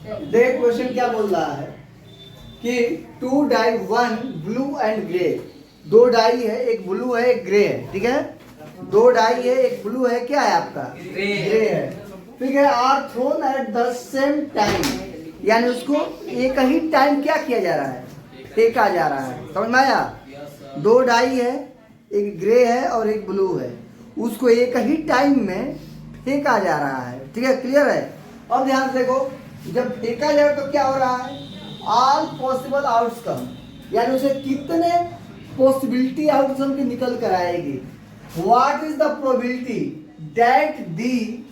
देख क्वेश्चन क्या बोल रहा है कि 2 die 1 blue and grey, 2 die है, एक ब्लू है एक ग्रे है, ठीक है। 2 डाई है, एक ब्लू है, क्या है आपका ग्रे है, ठीक है। Are thrown at the same time, यानी उसको एक ही टाइम क्या किया जा रहा है, फेंका जा रहा है। समझ में आया? 2 डाई है, एक ग्रे है और एक ब्लू है, उसको एक ही टाइम में फेंका जा रहा है, ठीक है। क्लियर है? अब ध्यान से देखो, जब फेंका जाए तो क्या हो रहा है, ऑल पॉसिबल आउटकम, यानी उसे कितने पॉसिबिलिटी आउटकम की निकल कर आएगी। What is the probability that the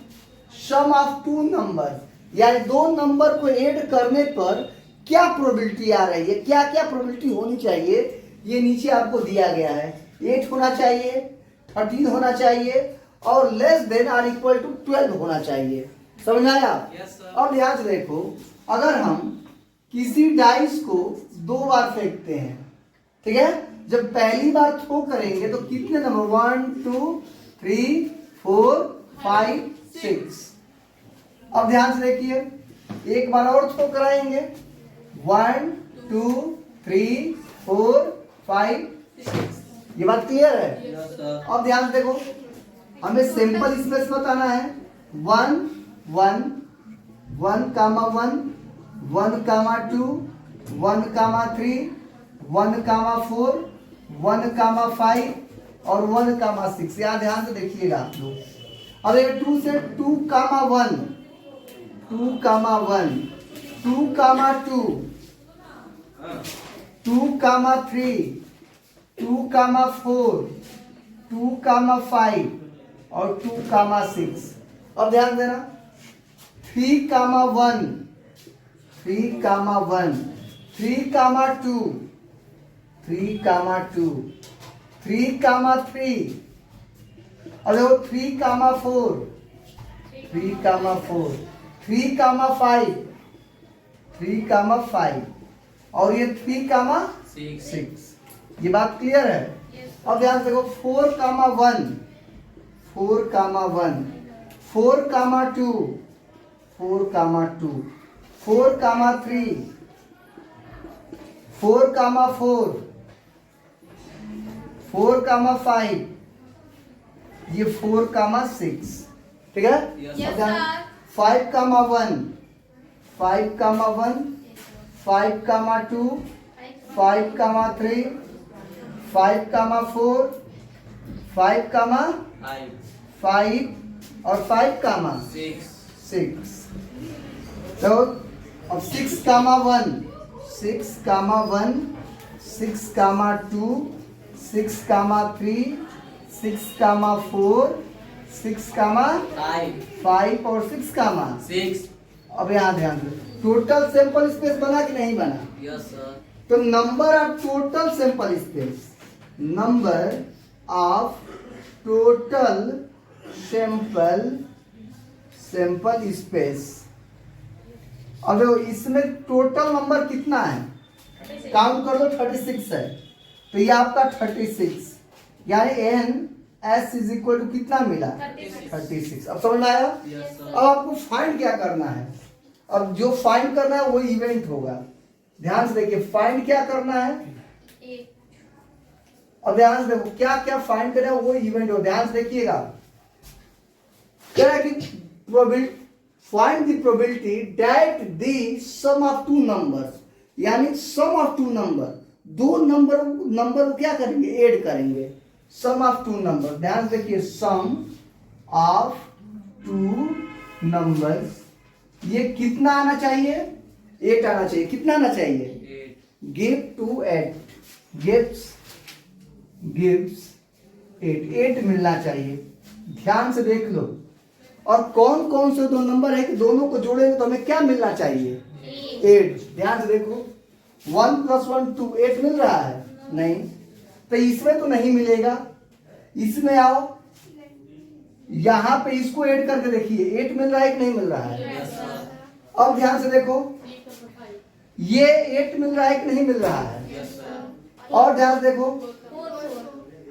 sum of 2 number, यानी 2 नंबर को ऐड करने पर क्या प्रोबेबिलिटी आ रही है, क्या क्या प्रोबेबिलिटी होनी चाहिए, ये नीचे आपको दिया गया है। 8 होना चाहिए, 13 होना चाहिए और लेस देन और इक्वल टू 12 होना चाहिए। समझ में आया? अब ध्यान से देखो, अगर हम किसी डाइस को 2 बार फेंकते हैं, ठीक है, जब पहली बार थ्रो करेंगे तो कितने नंबर 1 2 3 4 5 6। अब ध्यान से देखिए, एक बार और थ्रो कराएंगे, 1 2 3 4 5 6। ये बात क्लियर है? अब ध्यान से देखो, हमें सिंपल स्पेस बताना है। 1 1 1 कामा 1 1 कामा 2 1 कामा 3 1 कामा 4 1 कामा 5 और 1 कामा 6। यहाँ ध्यान से देखिएगा आप लोग। अब एक 2 से 2 कामा 1 2 कामा 1 2 कामा 2 2 कामा 3 2 कामा 4 2 कामा 5 और 2 कामा 6। अब ध्यान देना, 3 कामा 1 3 कामा 1 3 कामा 2 3 कामा 2 3 कामा 3, और देखो 3 कामा 4 3 कामा 4 3 कामा 5 3 कामा 5 और ये 3 कामा 6। ये बात क्लियर है? अब ध्यान से देखो, 4 कामा 1 4 कामा 1 4 कामा 2 4 कामा 2 4 कामा 3 4 कामा 4 4 कामा 5, ये 4 कामा 6, ठीक है। Yes, sir. 5 कामा 1 5 कामा 1 5 कामा 2 5 कामा 3 5 कामा 4 5 कामा 5 और 5 कामा 6। तो अब 6 कामा 1 6 कामा 1 6 कामा 2 6 कामा 3 6 कामा 4 6 कामा 5 और 6 कामा 6। अब यहाँ ध्यान दो, टोटल सैंपल स्पेस बना कि नहीं बना? Yes sir. तो number of total sample space, number of total sample space. अब देखो, इसमें टोटल नंबर कितना है, काउंट कर लो, 36 है, तो ये आपका 36, यानी n s is equal to कितना मिला, 36। अब समझ में आया? Yes sir. अब आपको फाइंड क्या करना है, अब जो फाइंड करना है वो इवेंट होगा। ध्यान से देखिए, फाइंड क्या करना है, अब ध्यान से देखो क्या क्या फाइंड करना है, वो इवेंट हो। ध्यान से देखिएगा, कह रहा है कि find the probability that the sum of 2 numbers, यानी सम ऑफ 2 नंबर, 2 नंबर को क्या करेंगे, ऐड करेंगे। सम ऑफ 2 नंबर, ध्यान से देखिए, सम ऑफ 2 नंबर्स, ये कितना आना चाहिए, 8 आना चाहिए। कितना आना चाहिए, गिव टू 8 गिव्स 8 मिलना चाहिए। ध्यान से देख लो, और कौन कौन से 2 नंबर है कि दोनों को जोड़ेंगे तो हमें क्या मिलना चाहिए, 8। ध्यान से देखो, 1 + 1 2, 8 मिल रहा है, नहीं, तो इसमें तो नहीं मिलेगा। इसमें आओ, यहां पे इसको ऐड करके देखिए, 8 मिल रहा है कि नहीं मिल रहा है। अब ध्यान से देखो, ये 8 मिल रहा है कि नहीं मिल रहा है, और ध्यान से देखो,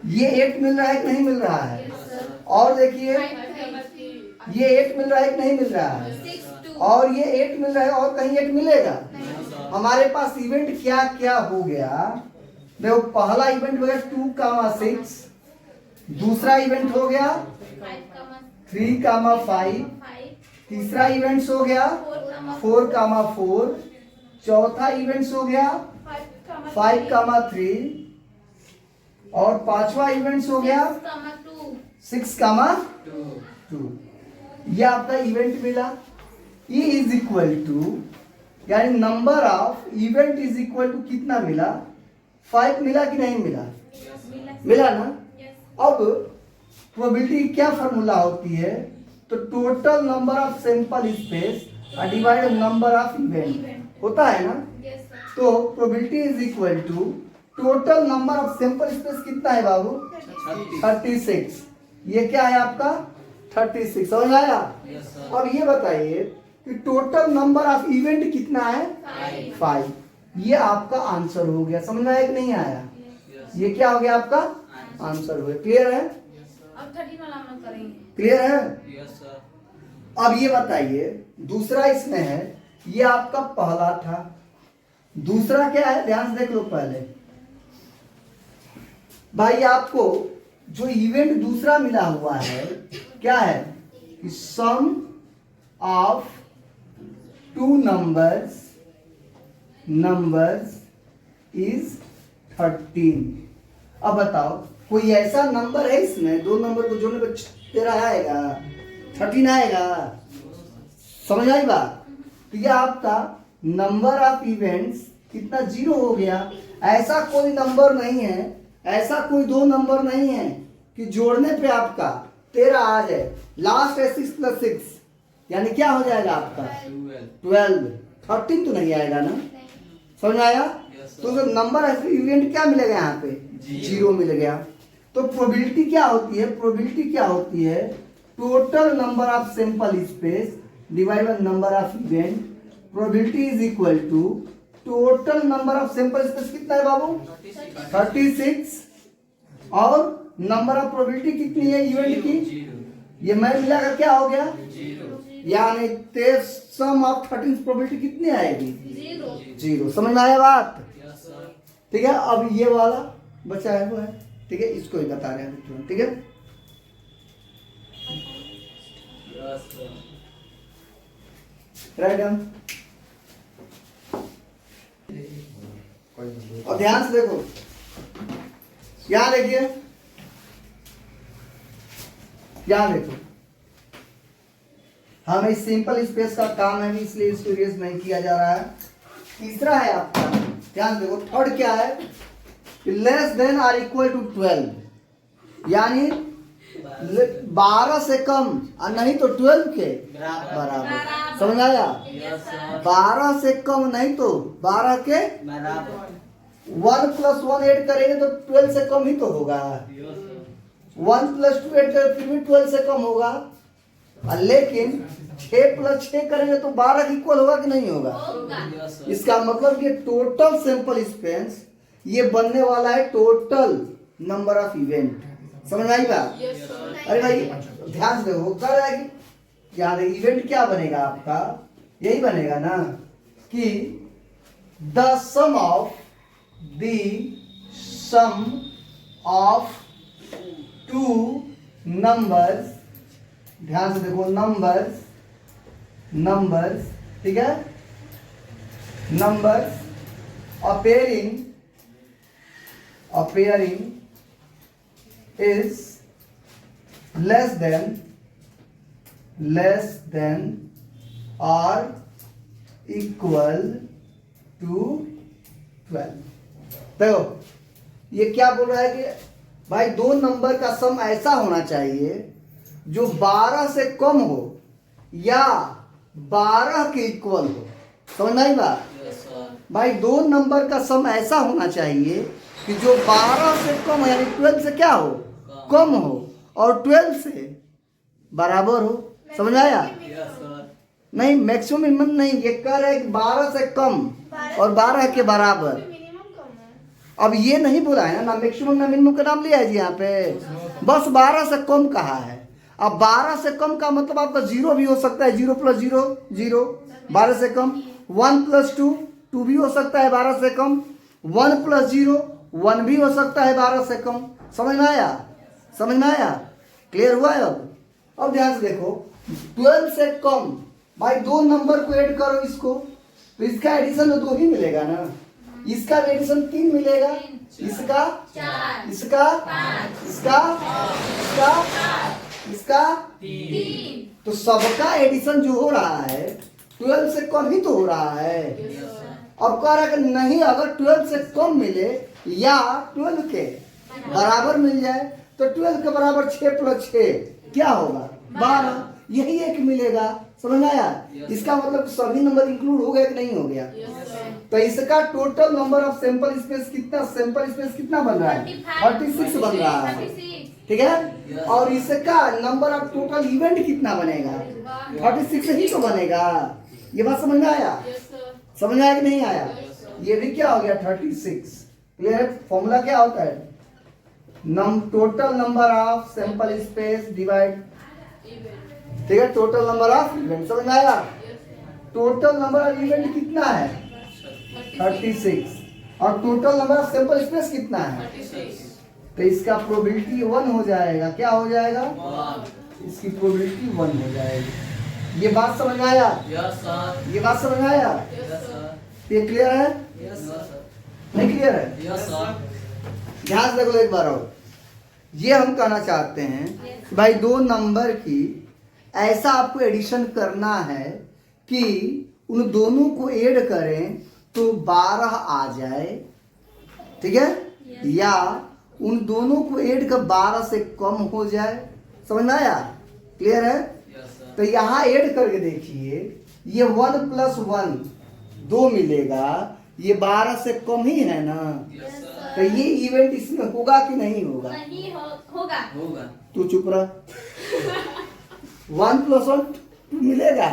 ये 8 मिल रहा है कि नहीं मिल रहा है, और देखिए ये 8 मिल रहा है कि नहीं मिल रहा है, और ये 8 मिल रहा है, और कहीं 8 मिलेगा? हमारे पास इवेंट क्या क्या हो गया? देखो पहला इवेंट हो गया 2,6, दूसरा इवेंट हो गया 3,5, तीसरा इवेंट हो गया 4,4, चौथा इवेंट हो गया 5,3 और पांचवा इवेंट हो गया 6,2। ये आपका इवेंट मिला। E इज इक्वल टू, यानी number of event is equal to कितना मिला? 5 मिला कि नहीं मिला? मिला ना। अब प्रोबेबिलिटी की क्या फॉर्मूला होती है? तो total number of sample space divide number of event होता है ना। तो probability is equal to total number of sample space कितना है बाबू? 36। ये क्या है आपका? 36। समझ आया? अब ये बताइए कि टोटल नंबर ऑफ इवेंट कितना है? 5। ये आपका आंसर हो गया। समझ में आया कि नहीं आया? ये क्या हो गया आपका? आंसर हो गया। क्लियर है? अब 13 वाला हम लोग करेंगे। क्लियर है? अब ये बताइए दूसरा इसमें है, ये आपका पहला था, दूसरा क्या है? ध्यान से देख लो पहले भाई, आपको जो इवेंट दूसरा मिला हुआ है क्या है? सम ऑफ टू नंबर्स इज 13। अब बताओ कोई ऐसा नंबर है इसमें, दो नंबर को जोड़ने पर 13 आएगा? 13 आएगा? समझ आई बात? तो ये आपका नंबर ऑफ इवेंट्स कितना? 0 हो गया। ऐसा कोई नंबर नहीं है, ऐसा कोई दो नंबर नहीं है कि जोड़ने पे आपका 13 आ जाए। लास्ट है 6 + 6, यानी क्या हो जाएगा आपका? 12। 13 तो नहीं आएगा ना। समझ आया? तो नंबर ऑफ इवेंट क्या मिलेगा यहाँ पे? 0 मिल गया। तो प्रोबेबिलिटी क्या होती है? प्रोबेबिलिटी क्या होती है? Total number of sample space divide by number of event. Probability is equal to total number of sample space कितना है बाबू? 36 और नंबर ऑफ प्रोबेबिलिटी कितनी है इवेंट की? ये मैं मिलाकर क्या हो गया? यानी सम ऑफ 13 प्रोबेबिलिटी कितनी आएगी? 0। समझ में आया बात? ठीक है। अब ये वाला बचा है वो है, ठीक है, इसको ही बता रहे हैं। ठीक है, राइट डाउन। और ध्यान से देखो, यहां देखिए, यहां देखो, हमें इस सिंपल स्पेस का काम है, इसलिए इसको इरेज नहीं किया जा रहा है। तीसरा है आपका, ध्यान देखो, थर्ड क्या है? Less than or equal to 12, यानी 12 से कम और नहीं तो 12 के बराबर। समझ आया? 12 से कम नहीं तो 12 के बराबर। 1 + 1 ऐड करेंगे तो 12 से कम ही तो होगा। 1 + 2 ऐड करेंगे फिर भी 12 से कम होगा। लेकिन 6 + 6 करेंगे तो 12 के इक्वल होगा कि नहीं होगा? इसका मतलब कि टोटल सैंपल स्पेस ये बनने वाला है टोटल नंबर ऑफ इवेंट। समझ आई बात? अरे भाई ध्यान से देखो, कर रहा है कि याद है इवेंट क्या बनेगा आपका? यही बनेगा ना कि the sum of two numbers, ध्यान से देखो, नंबर्स, ठीक है, numbers appearing is less than or equal to 12। देखो ये क्या बोल रहा है कि भाई दो नंबर का सम ऐसा होना चाहिए जो 12 से कम हो या 12 के इक्वल हो। समझ नहीं बात? भाई दो नंबर का सम ऐसा होना चाहिए कि जो 12 से कम हो, यानी 12 से क्या हो? कम हो, और 12 से बराबर हो। समझ आया? नहीं, मैक्सिमम मिनिमम नहीं, ये कह रहा है कि 12 से कम और 12 के बराबर। अब ये नहीं बोला है ना मैक्सिमम ना मिनिमम का नाम लिया है जी यहाँ पे, बस 12 से कम कहा है। अब 12 से कम का मतलब आपका 0 भी हो सकता है, 0 + 0 0, 12 से कम। 1 + 2 2 भी हो सकता है 12 से कम। 1 + 0 1 भी हो सकता है 12 से कम। समझ में आया? समझ में आया? क्लियर हुआ है? अब ध्यान से देखो, 12 से कम भाई दो नंबर को ऐड करो इसको, तो इसका एडिशन तो 2 ही मिलेगा ना, इसका एडिशन 3 मिलेगा, इसका 4, इसका 5, इसका इसका इसका 3। तो सबका एडिशन जो हो रहा है 12 से कम ही तो हो रहा है। अब कह रहा है कि नहीं, अगर 12 से कम मिले या 12 के बराबर मिल जाए तो 12 के बराबर 6 + 6 क्या होगा? 12, यही एक मिलेगा। समझ में आया? इसका मतलब सभी नंबर इंक्लूड हो गया कि नहीं हो गया? तो इसका total number of sample space कितना, सैंपल स्पेस कितना बन रहा है? 36 बन रहा है, ठीक है। और इसका नंबर ऑफ टोटल इवेंट कितना बनेगा? 36 ही तो बनेगा। ये बात समझ में आया? समझ में आया कि नहीं आया? ये भी क्या हो गया? 36। क्लियर है? फॉर्मूला क्या होता है? Total number of sample space divide, ठीक है, टोटल नंबर ऑफ इवेंट। समझ में आया? टोटल नंबर ऑफ इवेंट कितना है? 36। और total number of sample space कितना है? तो इसका प्रोबेबिलिटी 1 हो जाएगा। क्या हो जाएगा? इसकी प्रोबेबिलिटी 1 हो जाएगी। ये बात समझ में आया? ये बात समझ में आया? ये क्लियर है? नहीं क्लियर है? ध्यान से देखो एक बार और, ये हम कहना चाहते हैं कि भाई दो नंबर की ऐसा आपको एडिशन करना है कि उन दोनों को ऐड करें तो 12 आ जाए, ठीक है, या उन दोनों को ऐड कर 12 से कम हो जाए। समझ में आया? क्लियर है? तो यहाँ ऐड करके देखिए, ये 1 + 1 2 मिलेगा, ये 12 से कम ही है ना, तो ये इवेंट इसमें होगा कि नहीं होगा? नहीं होगा। तू चुप रह। 1 + 1 2 मिलेगा।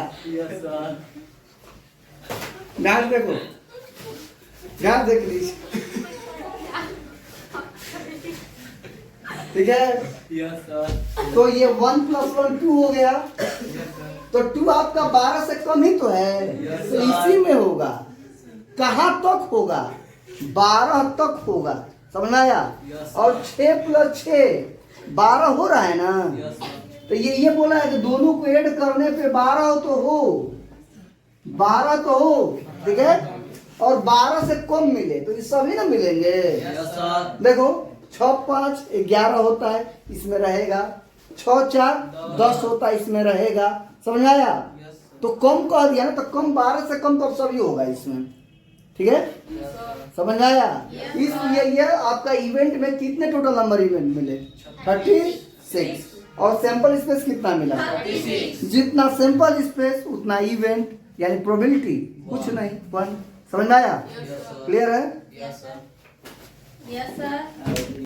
ध्यान देखो, ध्यान देख लीजिए, ठीक है। तो ये 1 + 1 2 हो गया, तो 2 आपका 12 से कम ही तो है, तो इसी में होगा। कहाँ तक होगा? 12 तक होगा। समझ में आया? और 6 + 6 12 हो रहा है ना, तो ये बोला है कि दोनों को ऐड करने पे 12 तो हो, 12 तो हो, ठीक है। और 12 से कम मिले तो ये सभी ना मिलेंगे। देखो 6 × 5 = 11 होता है, इसमें रहेगा। 6 × 4 = 10 होता है, इसमें रहेगा। समझ आया? तो कम कह दिया ना, तो कम 12 से कम तो सभी होगा इसमें, ठीक है। समझ आया? इसलिए ये आपका इवेंट में कितने टोटल नंबर इवेंट मिले? 36। और सैंपल स्पेस कितना मिला? 36। जितना सैंपल स्पेस उतना इवेंट, यानी प्रोबेबिलिटी कुछ नहीं, 1। समझ में आया? क्लियर है? Yes sir.